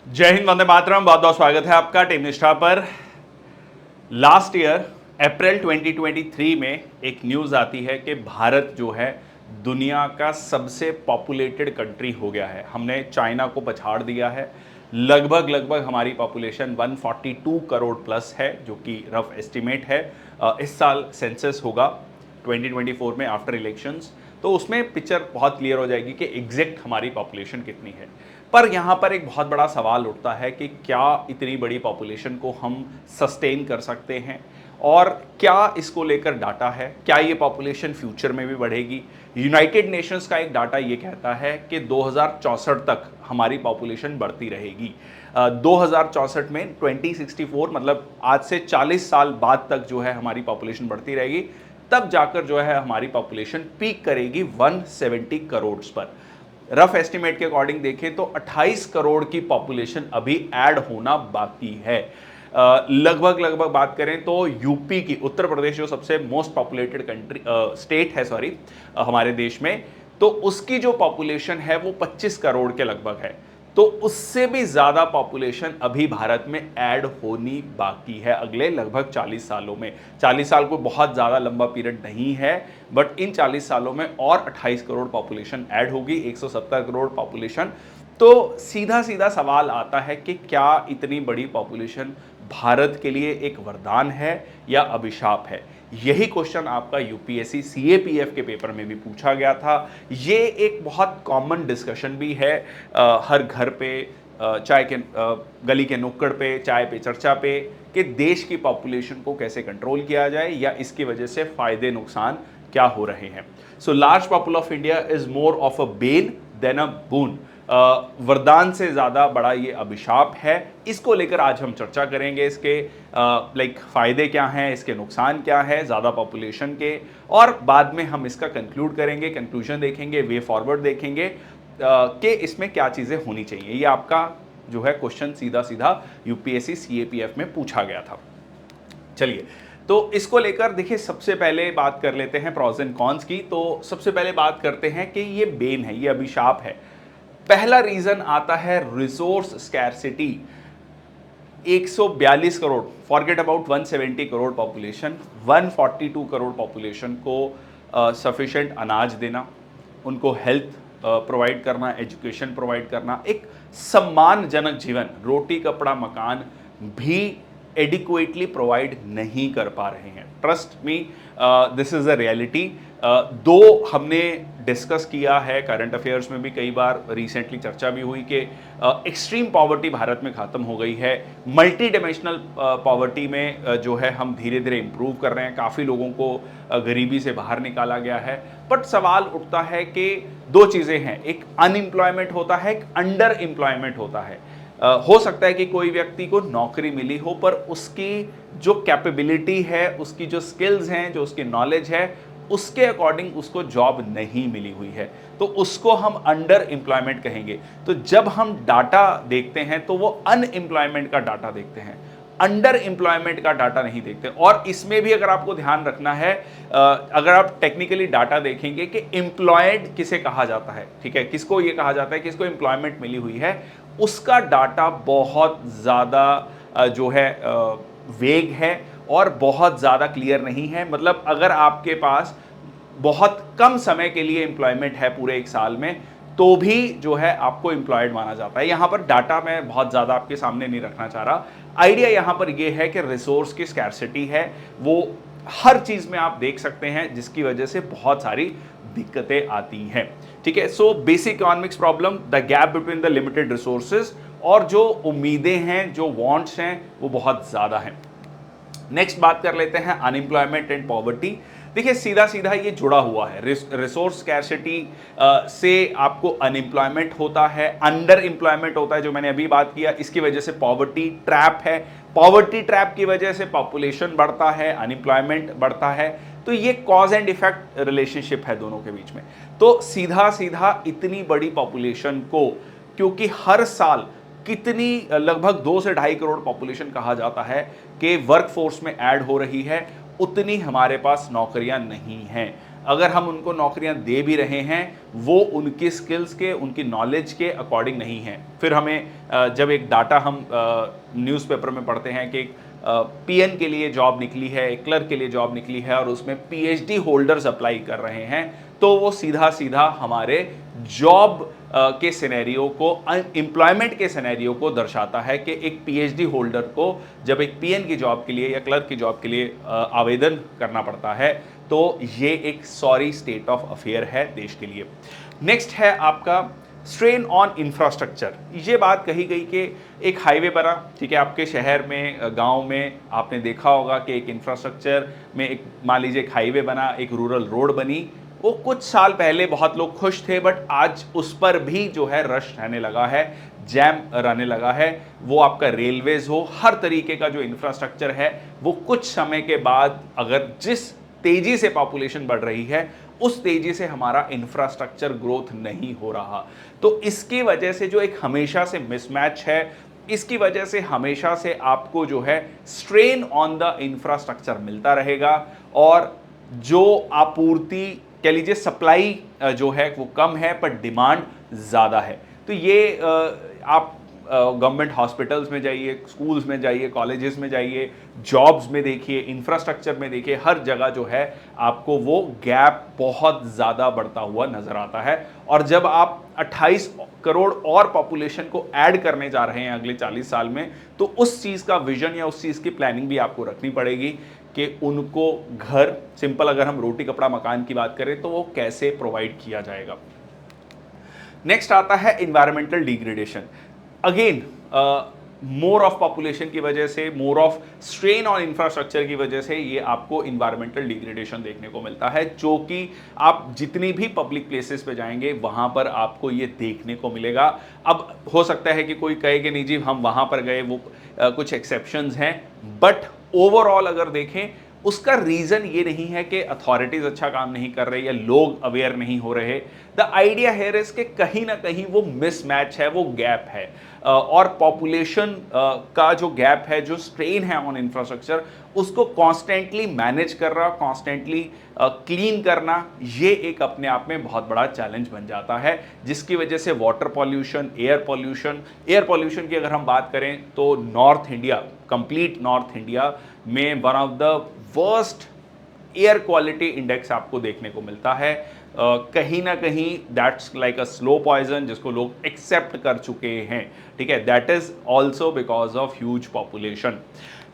जय हिंद, वंदे मातरम। बहुत बहुत स्वागत है आपका टीम निष्ठा पर। लास्ट ईयर अप्रैल 2023 में एक न्यूज़ आती है कि भारत जो है दुनिया का सबसे पॉपुलेटेड कंट्री हो गया है। हमने चाइना को पछाड़ दिया है। लगभग लगभग हमारी पॉपुलेशन 142 करोड़ प्लस है, जो कि रफ एस्टिमेट है। इस साल सेंसस होगा 2024 में आफ्टर इलेक्शंस, तो उसमें पिक्चर बहुत क्लियर हो जाएगी कि एग्जैक्ट हमारी पॉपुलेशन कितनी है। पर यहाँ पर एक बहुत बड़ा सवाल उठता है कि क्या इतनी बड़ी पॉपुलेशन को हम सस्टेन कर सकते हैं, और क्या इसको लेकर डाटा है, क्या ये पॉपुलेशन फ्यूचर में भी बढ़ेगी। यूनाइटेड नेशंस का एक डाटा ये कहता है कि 2064 तक हमारी पॉपुलेशन बढ़ती रहेगी। 2064 में 2064 मतलब आज से 40 साल बाद तक जो है हमारी पॉपुलेशन बढ़ती रहेगी। तब जाकर जो है हमारी पॉपुलेशन पीक करेगी 170 करोड़ पर। रफ एस्टिमेट के अकॉर्डिंग देखें तो 28 करोड़ की पॉपुलेशन अभी ऐड होना बाकी है। लगभग लगभग बात करें तो यूपी की, उत्तर प्रदेश जो सबसे मोस्ट पॉपुलेटेड कंट्री स्टेट है हमारे देश में, तो उसकी जो पॉपुलेशन है वो 25 करोड़ के लगभग है। तो उससे भी ज़्यादा पॉपुलेशन अभी भारत में ऐड होनी बाकी है अगले लगभग 40 सालों में। 40 साल कोई बहुत ज़्यादा लंबा पीरियड नहीं है, बट इन 40 सालों में और 28 करोड़ पॉपुलेशन ऐड होगी, 170 करोड़ पॉपुलेशन। तो सीधा सीधा सवाल आता है कि क्या इतनी बड़ी पॉपुलेशन भारत के लिए एक वरदान है या अभिशाप है। यही क्वेश्चन आपका यूपीएससी सीएपीएफ के पेपर में भी पूछा गया था। ये एक बहुत कॉमन डिस्कशन भी है हर घर पे, चाय के गली के नुक्कड़ पे, चाय पे, चर्चा पे, कि देश की पॉपुलेशन को कैसे कंट्रोल किया जाए या इसकी वजह से फायदे नुकसान क्या हो रहे हैं। So large population of India is more of a bane than a boon. वरदान से ज़्यादा बड़ा ये अभिशाप है। इसको लेकर आज हम चर्चा करेंगे, इसके फ़ायदे क्या हैं, इसके नुकसान क्या है ज़्यादा पॉपुलेशन के, और बाद में हम इसका कंक्लूड करेंगे, कंक्लूजन देखेंगे, वे फॉरवर्ड देखेंगे कि इसमें क्या चीज़ें होनी चाहिए। ये आपका जो है क्वेश्चन सीधा सीधा यूपीएससी सीएपीएफ में पूछा गया था। चलिए, तो इसको लेकर देखिए, सबसे पहले बात कर लेते हैं प्रॉज एंड कॉन्स की। तो सबसे पहले बात करते हैं कि ये बेन है, ये अभिशाप है। पहला रीजन आता है resource scarcity. 142 crore, forget about 170 crore population, 142 crore population को सफिशिएंट अनाज देना, उनको हेल्थ प्रोवाइड करना, एजुकेशन प्रोवाइड करना, एक सम्मानजनक जीवन, रोटी कपड़ा मकान भी एडिक्वेटली प्रोवाइड नहीं कर पा रहे हैं। Trust me, this is a reality. दो हमने डिस्कस किया है, करंट अफेयर्स में भी कई बार रिसेंटली चर्चा भी हुई कि एक्सट्रीम पॉवर्टी भारत में ख़त्म हो गई है। मल्टी डायमेंशनल पॉवर्टी में जो है हम धीरे धीरे इम्प्रूव कर रहे हैं, काफ़ी लोगों को गरीबी से बाहर निकाला गया है। बट सवाल उठता है कि दो चीज़ें हैं, एक अनएम्प्लॉयमेंट होता है, एक अंडर एम्प्लॉयमेंट होता है। हो सकता है कि कोई व्यक्ति को नौकरी मिली हो, पर उसकी जो कैपेबिलिटी है, उसकी जो स्किल्स हैं, जो उसकी नॉलेज है, उसके अकॉर्डिंग उसको जॉब नहीं मिली हुई है, तो उसको हम अंडर एम्प्लॉयमेंट कहेंगे। तो जब हम डाटा देखते हैं तो वो अनएम्प्लॉयमेंट का डाटा देखते हैं, अंडर एम्प्लॉयमेंट का डाटा नहीं देखते। और इसमें भी अगर आपको ध्यान रखना है, अगर आप टेक्निकली डाटा देखेंगे कि एम्प्लॉयड किसे कहा जाता है, ठीक है, किसको ये कहा जाता है, किसको एम्प्लॉयमेंट मिली हुई है, उसका डाटा बहुत ज़्यादा जो है वेग है और बहुत ज़्यादा क्लियर नहीं है। मतलब अगर आपके पास बहुत कम समय के लिए एम्प्लॉयमेंट है पूरे एक साल में, तो भी जो है आपको एम्प्लॉयड माना जाता है। यहाँ पर डाटा मैं बहुत ज़्यादा आपके सामने नहीं रखना चाह रहा। आइडिया यहाँ पर यह है कि रिसोर्स की स्कैरसिटी है, वो हर चीज़ में आप देख सकते हैं, जिसकी वजह से बहुत सारी दिक्कतें आती हैं। ठीक है, so basic economics problem, the gap between the limited resources, और जो उम्मीदें हैं, जो वांट्स हैं, वो बहुत ज़्यादा हैं। नेक्स्ट बात कर लेते हैं अनएम्प्लॉयमेंट एंड पॉवर्टी। देखिए, सीधा सीधा ये जुड़ा हुआ है। रिसोर्स स्कैरसिटी से आपको अनएम्प्लॉयमेंट होता है, अंडर एम्प्लॉयमेंट होता है, जो मैंने अभी बात किया, इसकी वजह से पॉवर्टी ट्रैप है, पॉवर्टी ट्रैप की वजह से पॉपुलेशन बढ़ता है, अनएम्प्लॉयमेंट बढ़ता है। तो ये कॉज एंड इफेक्ट रिलेशनशिप है दोनों के बीच में। तो सीधा सीधा इतनी बड़ी पॉपुलेशन को, क्योंकि हर साल कितनी, लगभग 2 से 2.5 करोड़ पॉपुलेशन कहा जाता है कि वर्कफोर्स में ऐड हो रही है, उतनी हमारे पास नौकरियां नहीं हैं। अगर हम उनको नौकरियां दे भी रहे हैं वो उनकी स्किल्स के, उनकी नॉलेज के अकॉर्डिंग नहीं है। फिर हमें जब एक डाटा हम न्यूज़पेपर में पढ़ते हैं कि पीएन के लिए जॉब निकली है, एक क्लर्क के लिए जॉब निकली है और उसमें पीएचडी होल्डर्स अप्लाई कर रहे हैं, तो वो सीधा सीधा हमारे जॉब के सिनेरियो को, एम्प्लॉयमेंट के सिनेरियो को दर्शाता है कि एक पीएचडी होल्डर को जब एक पीएन की जॉब के लिए या क्लर्क की जॉब के लिए आवेदन करना पड़ता है तो ये एक सॉरी स्टेट ऑफ अफेयर है देश के लिए। नेक्स्ट है आपका स्ट्रेन ऑन इंफ्रास्ट्रक्चर। ये बात कही गई कि एक हाईवे बना, ठीक है, आपके शहर में, गांव में आपने देखा होगा कि एक इंफ्रास्ट्रक्चर में एक, मान लीजिए एक हाईवे बना, एक रूरल रोड बनी, वो कुछ साल पहले बहुत लोग खुश थे, बट आज उस पर भी जो है रश रहने लगा है, जैम रहने लगा है। वो आपका रेलवेज हो, हर तरीके का जो इंफ्रास्ट्रक्चर है वो कुछ समय के बाद, अगर जिस तेजी से पॉपुलेशन बढ़ रही है उस तेजी से हमारा इंफ्रास्ट्रक्चर ग्रोथ नहीं हो रहा, तो इसकी वजह से जो एक हमेशा से मिसमैच है, इसकी वजह से हमेशा से आपको जो है स्ट्रेन ऑन द इंफ्रास्ट्रक्चर मिलता रहेगा और जो आपूर्ति, कह लीजिए सप्लाई जो है वो कम है पर डिमांड ज़्यादा है। तो ये आप गवर्नमेंट हॉस्पिटल्स में जाइए, स्कूल्स में जाइए, कॉलेजेस में जाइए, जॉब्स में देखिए, इंफ्रास्ट्रक्चर में देखिए, हर जगह जो है आपको वो गैप बहुत ज़्यादा बढ़ता हुआ नज़र आता है। और जब आप 28 करोड़ और पॉपुलेशन को ऐड करने जा रहे हैं अगले 40 साल में, तो उस चीज़ का विजन या उस चीज़ की प्लानिंग भी आपको रखनी पड़ेगी कि उनको घर, सिंपल अगर हम रोटी कपड़ा मकान की बात करें तो वो कैसे प्रोवाइड किया जाएगा। नेक्स्ट आता है environmental degradation. Again more of population की वजह से, more of strain on infrastructure की वजह से ये आपको इन्वायरमेंटल डिग्रेडेशन देखने को मिलता है, जो कि आप जितनी भी पब्लिक प्लेसेस पे जाएंगे वहां पर आपको ये देखने को मिलेगा। अब हो सकता है कि कोई कहे कि नहीं जी हम वहां पर गए, वो कुछ एक्सेप्शंस हैं, बट ओवरऑल अगर देखें उसका रीजन ये नहीं है कि अथॉरिटीज अच्छा काम नहीं कर रही या लोग अवेयर नहीं हो रहे। द आइडिया हेयर इज कि कहीं ना कहीं वो मिसमैच है, वो गैप है, और पॉपुलेशन का जो गैप है, जो स्ट्रेन है ऑन इंफ्रास्ट्रक्चर, उसको कॉन्स्टेंटली मैनेज कर रहा, कॉन्स्टेंटली क्लीन करना, ये एक अपने आप में बहुत बड़ा चैलेंज बन जाता है, जिसकी वजह से वाटर पॉल्यूशन, एयर पॉल्यूशन की अगर हम बात करें तो north India, complete north India में one of the worst air quality index आपको देखने को मिलता है। कहीं ना कहीं that's like a slow poison, जिसको लोग एक्सेप्ट कर चुके हैं, ठीक है। That is also because of huge population.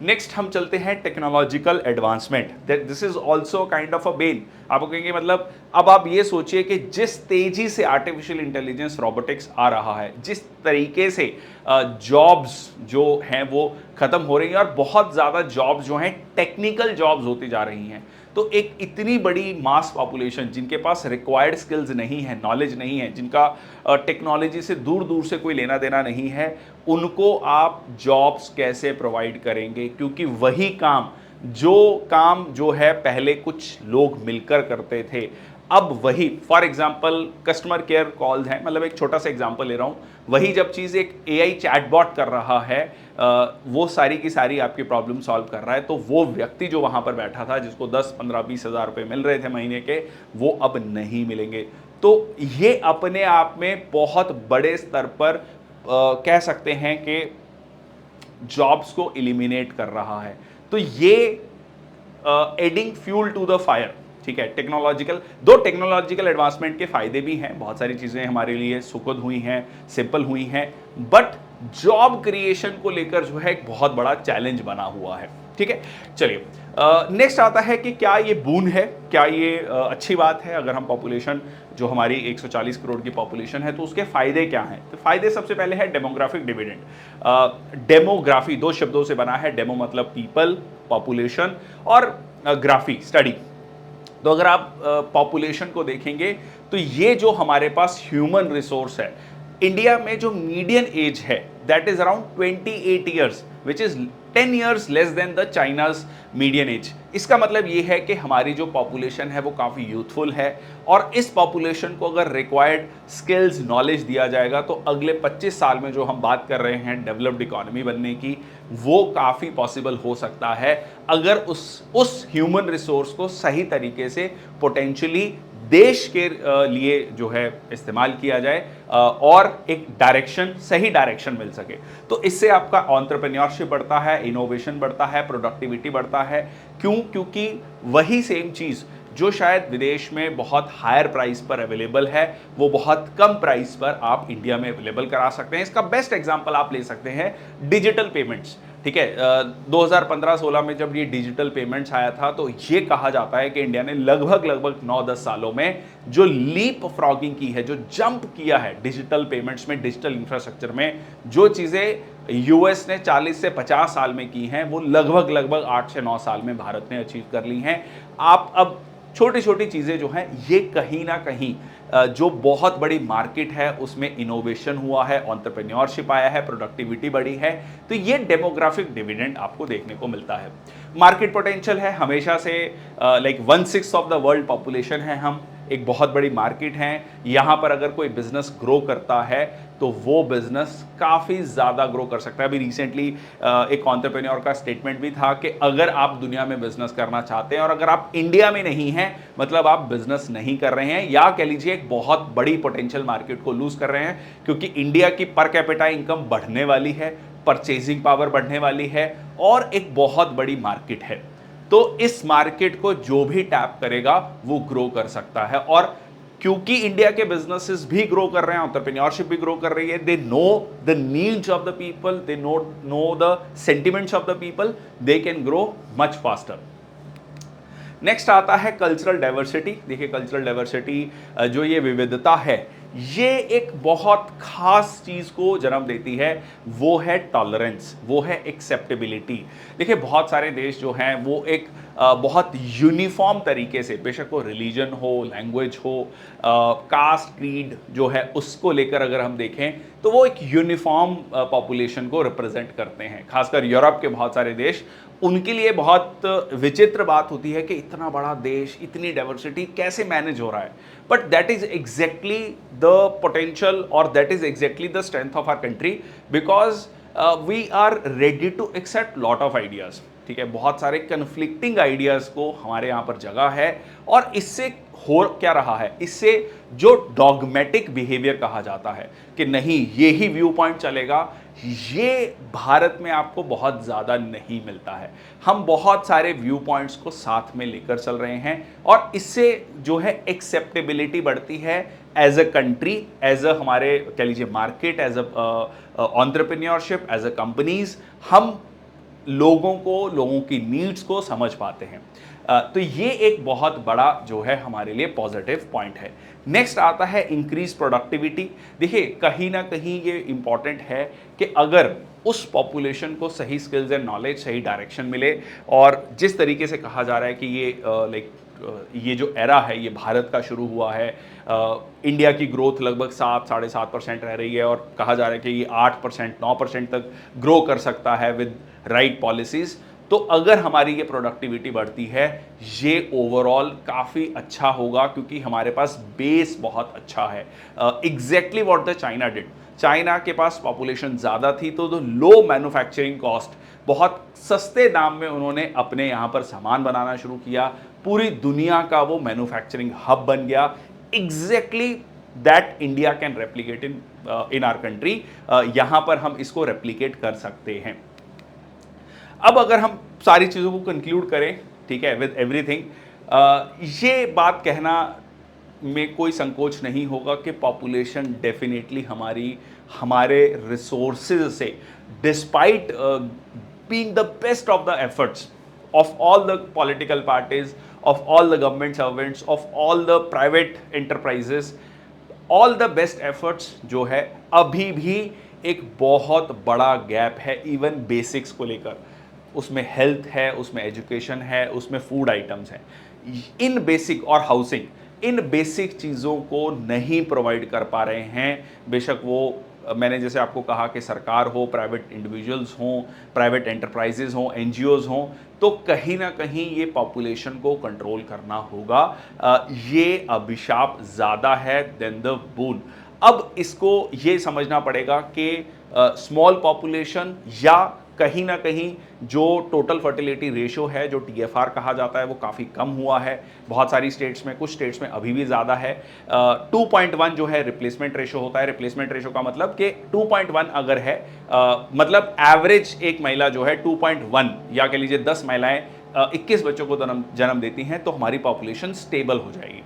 Next हम चलते हैं technological advancement. This is also kind of a bane. आप कहेंगे मतलब अब आप ये सोचिए कि जिस तेजी से आर्टिफिशियल इंटेलिजेंस, रोबोटिक्स आ रहा है, जिस तरीके से जॉब्स जो हैं वो खत्म हो रही हैं और बहुत ज़्यादा जॉब्स जो हैं टेक्निकल जॉब्स होती जा रही हैं, तो एक इतनी बड़ी मास पॉपुलेशन जिनके पास रिक्वायर्ड स्किल्स नहीं है, नॉलेज नहीं है, जिनका टेक्नोलॉजी से दूर दूर से कोई लेना देना नहीं है, उनको आप जॉब्स कैसे प्रोवाइड करेंगे? क्योंकि वही काम जो है पहले कुछ लोग मिलकर करते थे, अब वही, for example customer care calls हैं, मतलब एक छोटा सा एग्जाम्पल ले रहा हूँ, वही जब चीज़ एक एआई चैटबॉट कर रहा है, वो सारी की सारी आपकी प्रॉब्लम सॉल्व कर रहा है, तो वो व्यक्ति जो वहाँ पर बैठा था, जिसको 10, 15, 20 हज़ार रुपये मिल रहे थे महीने के, वो अब नहीं मिलेंगे। तो ये अपने आप में बहुत बड़े स्तर पर कह सकते हैं कि जॉब्स को एलिमिनेट कर रहा है। तो ये adding fuel to the fire, ठीक है। टेक्नोलॉजिकल एडवांसमेंट के फायदे भी हैं, बहुत सारी चीज़ें हमारे लिए सुखद हुई हैं, सिंपल हुई हैं, बट जॉब क्रिएशन को लेकर जो है एक बहुत बड़ा चैलेंज बना हुआ है, ठीक है। चलिए नेक्स्ट आता है कि क्या ये बून है, क्या ये अच्छी बात है? अगर हम पॉपुलेशन जो हमारी 140 करोड़ की पॉपुलेशन है तो उसके फायदे क्या हैं? तो फायदे सबसे पहले है डेमोग्राफिक डिविडेंड। डेमोग्राफी 2 शब्दों से बना है, डेमो मतलब पीपल, पॉपुलेशन, और ग्राफी स्टडी। तो अगर आप पॉपुलेशन को देखेंगे तो ये जो हमारे पास ह्यूमन रिसोर्स है, इंडिया में जो मीडियन एज है that is around 28 years, which is 10 years less than the China's median age. इसका मतलब ये है कि हमारी जो पॉपुलेशन है वो काफ़ी यूथफुल है, और इस पॉपुलेशन को अगर रिक्वायर्ड स्किल्स नॉलेज दिया जाएगा तो अगले 25 साल में जो हम बात कर रहे हैं डेवलप्ड इकोनॉमी बनने की, वो काफ़ी पॉसिबल हो सकता है अगर उस ह्यूमन रिसोर्स को सही तरीके से पोटेंशियली देश के लिए जो है इस्तेमाल किया जाए, और एक डायरेक्शन, सही डायरेक्शन मिल सके। तो इससे आपका एंटरप्रेन्योरशिप बढ़ता है, इनोवेशन बढ़ता है, प्रोडक्टिविटी बढ़ता है। क्यों? क्योंकि वही सेम चीज़ जो शायद विदेश में बहुत हायर प्राइस पर अवेलेबल है, वो बहुत कम प्राइस पर आप इंडिया में अवेलेबल करा सकते हैं। इसका बेस्ट एग्जांपल आप ले सकते हैं डिजिटल पेमेंट्स। ठीक है, 2015-16 में जब ये डिजिटल पेमेंट्स आया था तो ये कहा जाता है कि इंडिया ने लगभग 9-10 सालों में जो लीप फ्रॉगिंग की है, जो जंप किया है डिजिटल पेमेंट्स में, डिजिटल इंफ्रास्ट्रक्चर में, जो चीज़ें यूएस ने 40 से 50 साल में की हैं, वो लगभग 8 से 9 साल में भारत ने अचीव कर ली हैं। आप अब छोटी छोटी चीज़ें जो हैं, ये कहीं ना कहीं जो बहुत बड़ी मार्केट है उसमें इनोवेशन हुआ है, एंटरप्रेन्योरशिप आया है, प्रोडक्टिविटी बढ़ी है, तो ये डेमोग्राफिक डिविडेंड आपको देखने को मिलता है। मार्केट पोटेंशियल है हमेशा से, like 1/6 of the world population है हम, एक बहुत बड़ी मार्केट है। यहाँ पर अगर कोई बिजनेस ग्रो करता है तो वो बिजनेस काफ़ी ज़्यादा ग्रो कर सकता है। अभी रिसेंटली एक एंटरप्रेन्योर का स्टेटमेंट भी था कि अगर आप दुनिया में बिजनेस करना चाहते हैं और अगर आप इंडिया में नहीं हैं, मतलब आप बिजनेस नहीं कर रहे हैं, या कह लीजिए एक बहुत बड़ी पोटेंशियल मार्केट को लूज कर रहे हैं, क्योंकि इंडिया की पर कैपिटा इनकम बढ़ने वाली है, परचेजिंग पावर बढ़ने वाली है, और एक बहुत बड़ी मार्केट है। तो इस मार्केट को जो भी टैप करेगा वो ग्रो कर सकता है। और क्योंकि इंडिया के बिजनेसेस भी ग्रो कर रहे हैं, एंटरप्रेन्योरशिप भी ग्रो कर रही है, they know the needs of the people, they know the sentiments of the people, they can grow much faster. Next आता है कल्चरल डाइवर्सिटी। देखिए, कल्चरल डाइवर्सिटी जो ये विविधता है, ये एक बहुत खास चीज़ को जन्म देती है, वो है टॉलरेंस, वो है एक्सेप्टेबिलिटी। देखिए, बहुत सारे देश जो हैं वो एक बहुत यूनिफॉर्म तरीके से, बेशक वो रिलीजन हो, लैंग्वेज हो, कास्ट क्रीड जो है उसको लेकर अगर हम देखें तो वो एक यूनिफॉर्म पॉपुलेशन को रिप्रेजेंट करते हैं। खासकर यूरोप के बहुत सारे देश, उनके लिए बहुत विचित्र बात होती है कि इतना बड़ा देश, इतनी डाइवर्सिटी कैसे मैनेज हो रहा है। But that is exactly the potential, और that is exactly the strength of our country, because we are ready to accept lot of ideas. ठीक है, बहुत सारे कन्फ्लिक्टिंग आइडियाज़ को हमारे यहाँ पर जगह है, और इससे हो क्या रहा है, इससे जो डॉगमेटिक बिहेवियर कहा जाता है कि नहीं ये ही व्यू पॉइंट चलेगा, ये भारत में आपको बहुत ज़्यादा नहीं मिलता है। हम बहुत सारे व्यू पॉइंट्स को साथ में लेकर चल रहे हैं, और इससे जो है एक्सेप्टेबिलिटी बढ़ती है as a country, as a हमारे कह लीजिए market, as a entrepreneurship, as a companies, हम लोगों को, लोगों की नीड्स को समझ पाते हैं। तो ये एक बहुत बड़ा जो है हमारे लिए पॉजिटिव पॉइंट है। नेक्स्ट आता है इंक्रीज प्रोडक्टिविटी। देखिए, कहीं ना कहीं ये इंपॉर्टेंट है कि अगर उस पॉपुलेशन को सही स्किल्स एंड नॉलेज, सही डायरेक्शन मिले, और जिस तरीके से कहा जा रहा है कि ये ये जो एरा है ये भारत का शुरू हुआ है, इंडिया की ग्रोथ लगभग 7-7.5% रह रही है, और कहा जा रहा है कि ये 8%, 9% तक ग्रो कर सकता है विद राइट पॉलिसीज़। तो अगर हमारी ये प्रोडक्टिविटी बढ़ती है, ये ओवरऑल काफ़ी अच्छा होगा, क्योंकि हमारे पास बेस बहुत अच्छा है। Exactly what the China did. China के पास पॉपुलेशन ज़्यादा थी, तो लो मैन्युफैक्चरिंग कॉस्ट, बहुत सस्ते दाम में उन्होंने अपने यहाँ पर सामान बनाना शुरू किया, पूरी दुनिया का वो मैन्युफैक्चरिंग हब बन गया। Exactly that India can replicate in our country. यहाँ पर हम इसको रेप्लिकेट कर सकते हैं। अब अगर हम सारी चीज़ों को कंक्लूड करें, ठीक है, विद एवरीथिंग, ये बात कहना में कोई संकोच नहीं होगा कि पॉपुलेशन डेफिनेटली हमारे रिसोर्सेज से, despite being the best of the efforts of all the political parties, of all the government servants, of all the private enterprises, all the best efforts जो है, अभी भी एक बहुत बड़ा गैप है इवन बेसिक्स को लेकर। उसमें हेल्थ है, उसमें एजुकेशन है, उसमें फूड आइटम्स हैं। इन बेसिक और हाउसिंग, इन बेसिक चीज़ों को नहीं प्रोवाइड कर पा रहे हैं। बेशक वो मैंने जैसे आपको कहा कि सरकार हो, प्राइवेट इंडिविजुअल्स हों, प्राइवेट एंटरप्राइजेज हों, एनजीओज हों, तो कहीं ना कहीं ये पॉपुलेशन को कंट्रोल करना होगा। ये अभिशाप ज़्यादा है देन द बून। अब इसको ये समझना पड़ेगा कि स्मॉल पॉपुलेशन या कहीं ना कहीं जो टोटल फर्टिलिटी रेशियो है, जो टीएफआर कहा जाता है, वो काफ़ी कम हुआ है बहुत सारी स्टेट्स में, कुछ स्टेट्स में अभी भी ज़्यादा है। 2.1 जो है रिप्लेसमेंट रेशियो होता है। रिप्लेसमेंट रेशियो का मतलब कि 2.1 अगर है, मतलब एवरेज एक महिला जो है 2.1 या कह लीजिए 10 महिलाएं 21 बच्चों को जन्म देती हैं, तो हमारी पॉपुलेशन स्टेबल हो जाएगी।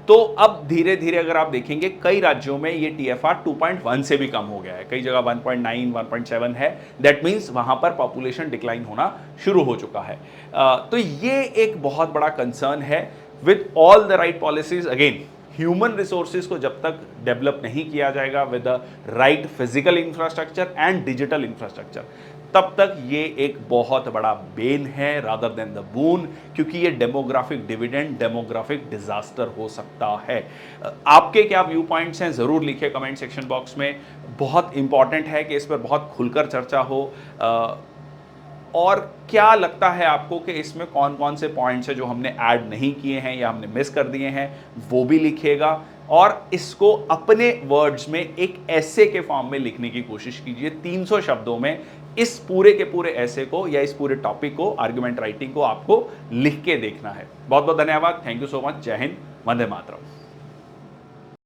तो अब धीरे धीरे अगर आप देखेंगे कई राज्यों में ये टीएफआर 2.1 से भी कम हो गया है, कई जगह 1.9 1.7 है। दैट मीन्स वहां पर पॉपुलेशन डिक्लाइन होना शुरू हो चुका है। तो ये एक बहुत बड़ा कंसर्न है। With all the right policies, again human resources को जब तक डेवलप नहीं किया जाएगा with the right physical infrastructure and digital infrastructure, तब तक ये एक बहुत बड़ा बेन है रादर देन द बून, क्योंकि ये डेमोग्राफिक डिविडेंड, डेमोग्राफिक डिजास्टर हो सकता है। आपके क्या व्यू पॉइंट्स हैं ज़रूर लिखिए कमेंट सेक्शन बॉक्स में। बहुत इंपॉर्टेंट है कि इस पर बहुत खुलकर चर्चा हो। और क्या लगता है आपको कि इसमें कौन कौन से पॉइंट्स हैं जो हमने ऐड नहीं किए हैं या हमने मिस कर दिए हैं, वो भी लिखिएगा। और इसको अपने वर्ड्स में एक ऐसे के फॉर्म में लिखने की कोशिश कीजिए, 300 शब्दों में इस पूरे के पूरे ऐसे को या इस पूरे टॉपिक को, आर्गुमेंट राइटिंग को आपको लिख के देखना है। बहुत बहुत धन्यवाद। Thank you so much. जय हिंद, वंदे मातरम।